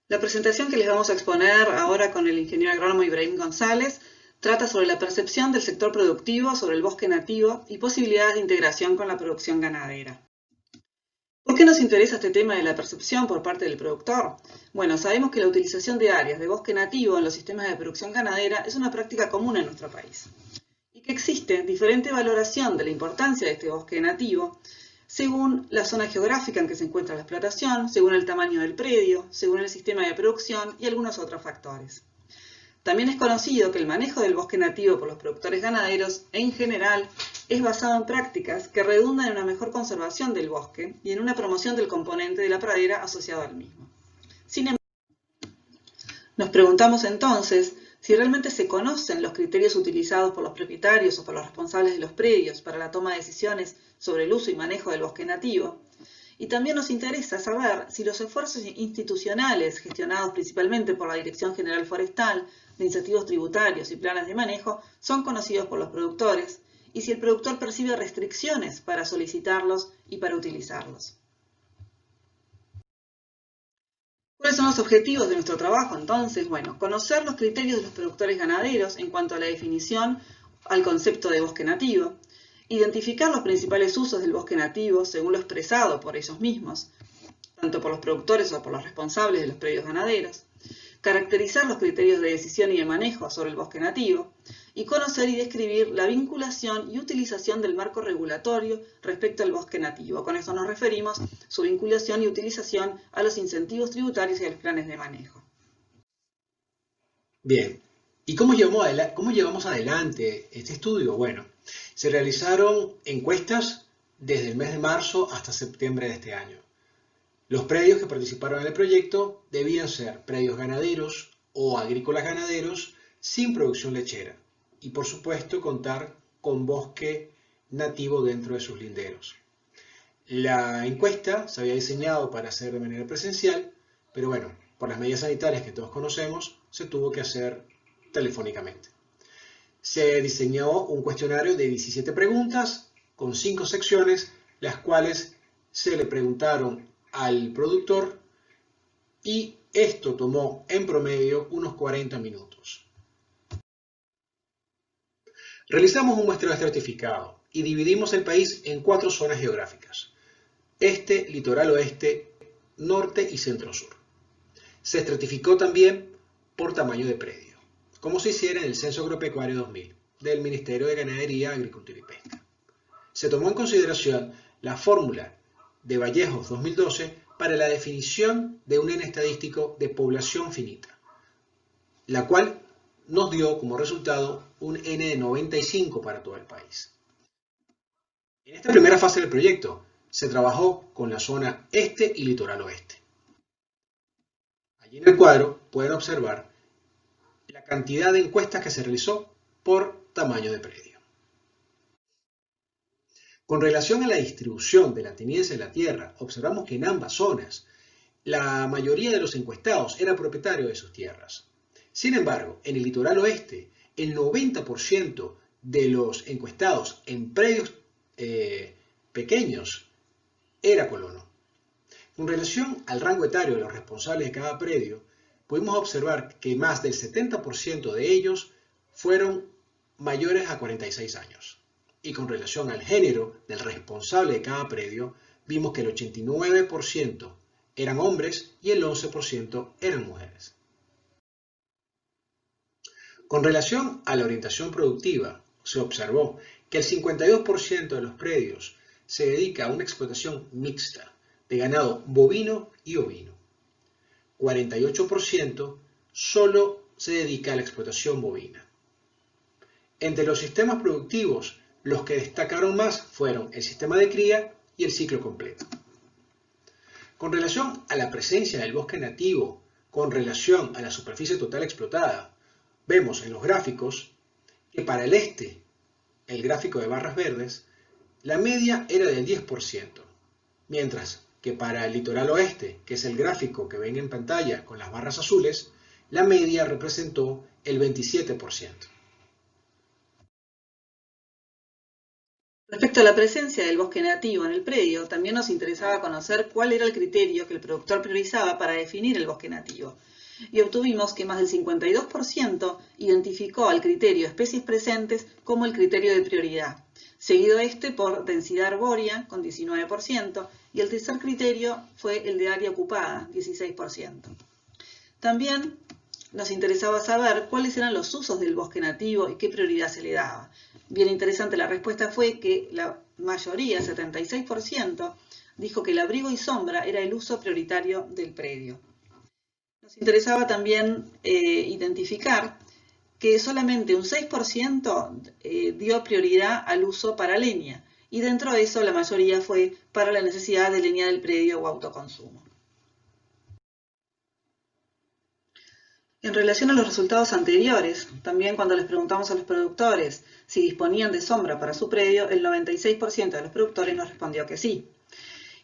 La presentación que les vamos a exponer ahora con el ingeniero agrónomo Ibrahim González trata sobre la percepción del sector productivo sobre el bosque nativo y posibilidades de integración con la producción ganadera. ¿Por qué nos interesa este tema de la percepción por parte del productor? Bueno, sabemos que la utilización de áreas de bosque nativo en los sistemas de producción ganadera es una práctica común en nuestro país y que existe diferente valoración de la importancia de este bosque nativo según la zona geográfica en que se encuentra la explotación, según el tamaño del predio, según el sistema de producción y algunos otros factores. También es conocido que el manejo del bosque nativo por los productores ganaderos, en general, es basado en prácticas que redundan en una mejor conservación del bosque y en una promoción del componente de la pradera asociado al mismo. Sin embargo, nos preguntamos entonces si realmente se conocen los criterios utilizados por los propietarios o por los responsables de los predios para la toma de decisiones sobre el uso y manejo del bosque nativo. Y también nos interesa saber si los esfuerzos institucionales gestionados principalmente por la Dirección General Forestal, de incentivos tributarios y planes de manejo son conocidos por los productores y si el productor percibe restricciones para solicitarlos y para utilizarlos. ¿Cuáles son los objetivos de nuestro trabajo entonces? Bueno, conocer los criterios de los productores ganaderos en cuanto a la definición al concepto de bosque nativo, identificar los principales usos del bosque nativo según lo expresado por ellos mismos, tanto por los productores o por los responsables de los predios ganaderos, caracterizar los criterios de decisión y de manejo sobre el bosque nativo, y conocer y describir la vinculación y utilización del marco regulatorio respecto al bosque nativo. Con eso nos referimos su vinculación y utilización a los incentivos tributarios y a los planes de manejo. Bien, ¿y cómo llevamos adelante este estudio? Bueno, se realizaron encuestas desde el mes de marzo hasta septiembre de este año. Los predios que participaron en el proyecto debían ser predios ganaderos o agrícolas ganaderos sin producción lechera y por supuesto contar con bosque nativo dentro de sus linderos. La encuesta se había diseñado para hacer de manera presencial, pero bueno, por las medidas sanitarias que todos conocemos, se tuvo que hacer telefónicamente. Se diseñó un cuestionario de 17 preguntas con 5 secciones, las cuales se le preguntaron al productor y esto tomó en promedio unos 40 minutos. Realizamos un muestreo estratificado y dividimos el país en 4 zonas geográficas: este, litoral oeste, norte y centro-sur. Se estratificó también por tamaño de predio, como se hiciera en el Censo Agropecuario 2000 del Ministerio de Ganadería, Agricultura y Pesca. Se tomó en consideración la fórmula de Vallejos 2012 para la definición de un N estadístico de población finita, la cual nos dio como resultado un N de 95 para todo el país. En esta primera fase del proyecto se trabajó con la zona este y litoral oeste. Allí en el cuadro pueden observar la cantidad de encuestas que se realizó por tamaño de predio. Con relación a la distribución de la tenencia de la tierra, observamos que en ambas zonas la mayoría de los encuestados era propietario de sus tierras. Sin embargo, en el litoral oeste, el 90% de los encuestados en predios pequeños era colono. Con relación al rango etario de los responsables de cada predio, pudimos observar que más del 70% de ellos fueron mayores a 46 años. Y con relación al género del responsable de cada predio, vimos que el 89% eran hombres y el 11% eran mujeres. Con relación a la orientación productiva, se observó que el 52% de los predios se dedica a una explotación mixta de ganado bovino y ovino. 48% solo se dedica a la explotación bovina. Entre los sistemas productivos, los que destacaron más fueron el sistema de cría y el ciclo completo. Con relación a la presencia del bosque nativo, con relación a la superficie total explotada, vemos en los gráficos que para el este, el gráfico de barras verdes, la media era del 10%, mientras que para el litoral oeste, que es el gráfico que ven en pantalla con las barras azules, la media representó el 27%. Respecto a la presencia del bosque nativo en el predio, también nos interesaba conocer cuál era el criterio que el productor priorizaba para definir el bosque nativo. Y obtuvimos que más del 52% identificó al criterio especies presentes como el criterio de prioridad, seguido por densidad arbórea con 19%, y el tercer criterio fue el de área ocupada, 16%. También nos interesaba saber cuáles eran los usos del bosque nativo y qué prioridad se le daba. Bien interesante, la respuesta fue que la mayoría, 76%, dijo que el abrigo y sombra era el uso prioritario del predio. Nos interesaba también identificar que solamente un 6% dio prioridad al uso para leña, y dentro de eso la mayoría fue para la necesidad de leña del predio o autoconsumo. En relación a los resultados anteriores, también cuando les preguntamos a los productores si disponían de sombra para su predio, el 96% de los productores nos respondió que sí.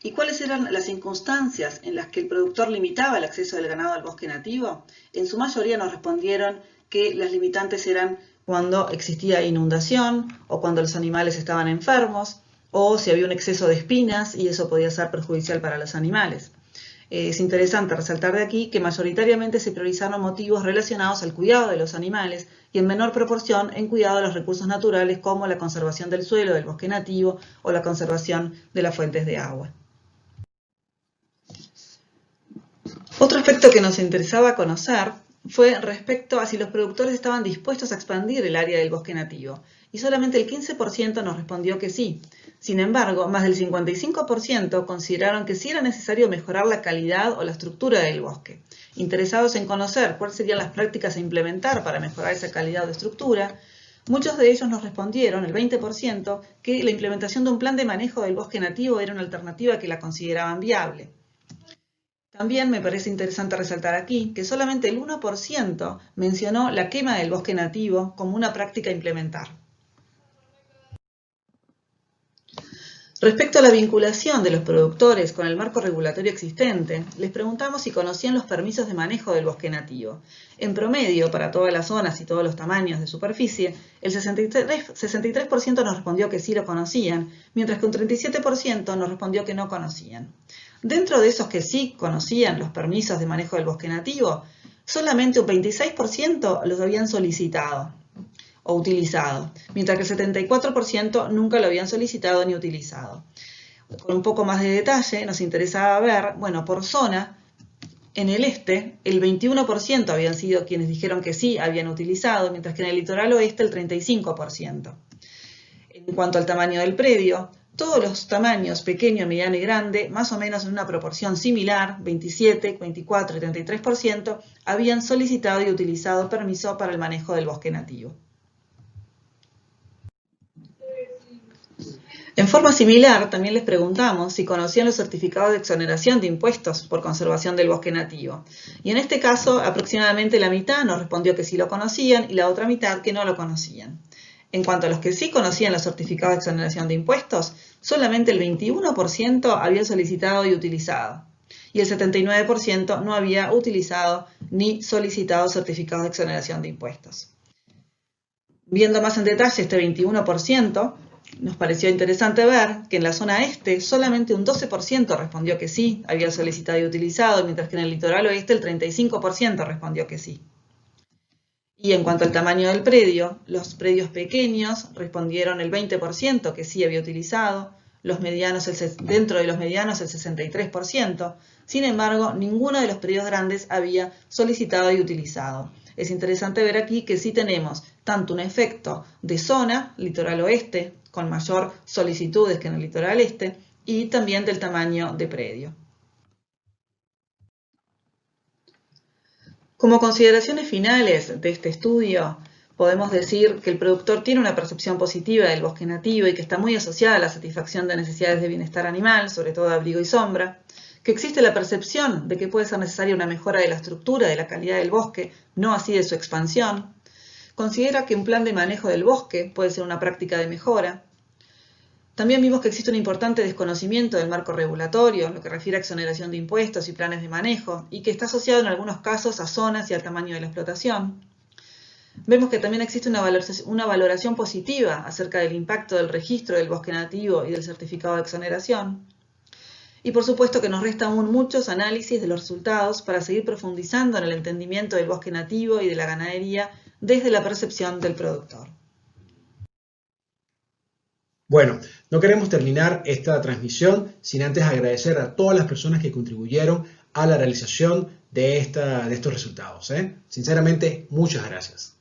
¿Y cuáles eran las circunstancias en las que el productor limitaba el acceso del ganado al bosque nativo? En su mayoría nos respondieron que las limitantes eran cuando existía inundación o cuando los animales estaban enfermos o si había un exceso de espinas y eso podía ser perjudicial para los animales. Es interesante resaltar de aquí que mayoritariamente se priorizaron motivos relacionados al cuidado de los animales y en menor proporción en cuidado de los recursos naturales como la conservación del suelo, del bosque nativo o la conservación de las fuentes de agua. Otro aspecto que nos interesaba conocer fue respecto a si los productores estaban dispuestos a expandir el área del bosque nativo, y solamente el 15% nos respondió que sí. Sin embargo, más del 55% consideraron que sí era necesario mejorar la calidad o la estructura del bosque. Interesados en conocer cuáles serían las prácticas a implementar para mejorar esa calidad o estructura, muchos de ellos nos respondieron, el 20%, que la implementación de un plan de manejo del bosque nativo era una alternativa que la consideraban viable. También me parece interesante resaltar aquí que solamente el 1% mencionó la quema del bosque nativo como una práctica a implementar. Respecto a la vinculación de los productores con el marco regulatorio existente, les preguntamos si conocían los permisos de manejo del bosque nativo. En promedio, para todas las zonas y todos los tamaños de superficie, el 63% nos respondió que sí lo conocían, mientras que un 37% nos respondió que no conocían. Dentro de esos que sí conocían los permisos de manejo del bosque nativo, solamente un 26% los habían solicitado o utilizado, mientras que el 74% nunca lo habían solicitado ni utilizado. Con un poco más de detalle, nos interesaba ver, bueno, por zona, en el este, el 21% habían sido quienes dijeron que sí habían utilizado, mientras que en el litoral oeste el 35%. En cuanto al tamaño del predio, todos los tamaños, pequeño, mediano y grande, más o menos en una proporción similar, 27, 24 y 33%, habían solicitado y utilizado permiso para el manejo del bosque nativo. En forma similar, también les preguntamos si conocían los certificados de exoneración de impuestos por conservación del bosque nativo. Y en este caso, aproximadamente la mitad nos respondió que sí lo conocían y la otra mitad que no lo conocían. En cuanto a los que sí conocían los certificados de exoneración de impuestos, solamente el 21% había solicitado y utilizado. Y el 79% no había utilizado ni solicitado certificados de exoneración de impuestos. Viendo más en detalle este 21%, nos pareció interesante ver que en la zona este solamente un 12% respondió que sí, había solicitado y utilizado, mientras que en el litoral oeste el 35% respondió que sí. Y en cuanto al tamaño del predio, los predios pequeños respondieron el 20% que sí había utilizado, dentro de los medianos el 63%, sin embargo, ninguno de los predios grandes había solicitado y utilizado. Es interesante ver aquí que sí tenemos tanto un efecto de zona, litoral oeste, con mayor solicitudes que en el litoral este, y también del tamaño de predio. Como consideraciones finales de este estudio, podemos decir que el productor tiene una percepción positiva del bosque nativo y que está muy asociada a la satisfacción de necesidades de bienestar animal, sobre todo de abrigo y sombra, que existe la percepción de que puede ser necesaria una mejora de la estructura, de la calidad del bosque, no así de su expansión. Considera que un plan de manejo del bosque puede ser una práctica de mejora. También vimos que existe un importante desconocimiento del marco regulatorio, lo que refiere a exoneración de impuestos y planes de manejo, y que está asociado en algunos casos a zonas y al tamaño de la explotación. Vemos que también existe una valoración positiva acerca del impacto del registro del bosque nativo y del certificado de exoneración. Y por supuesto que nos resta aún muchos análisis de los resultados para seguir profundizando en el entendimiento del bosque nativo y de la ganadería desde la percepción del productor. Bueno, no queremos terminar esta transmisión sin antes agradecer a todas las personas que contribuyeron a la realización de estos resultados. Sinceramente, muchas gracias.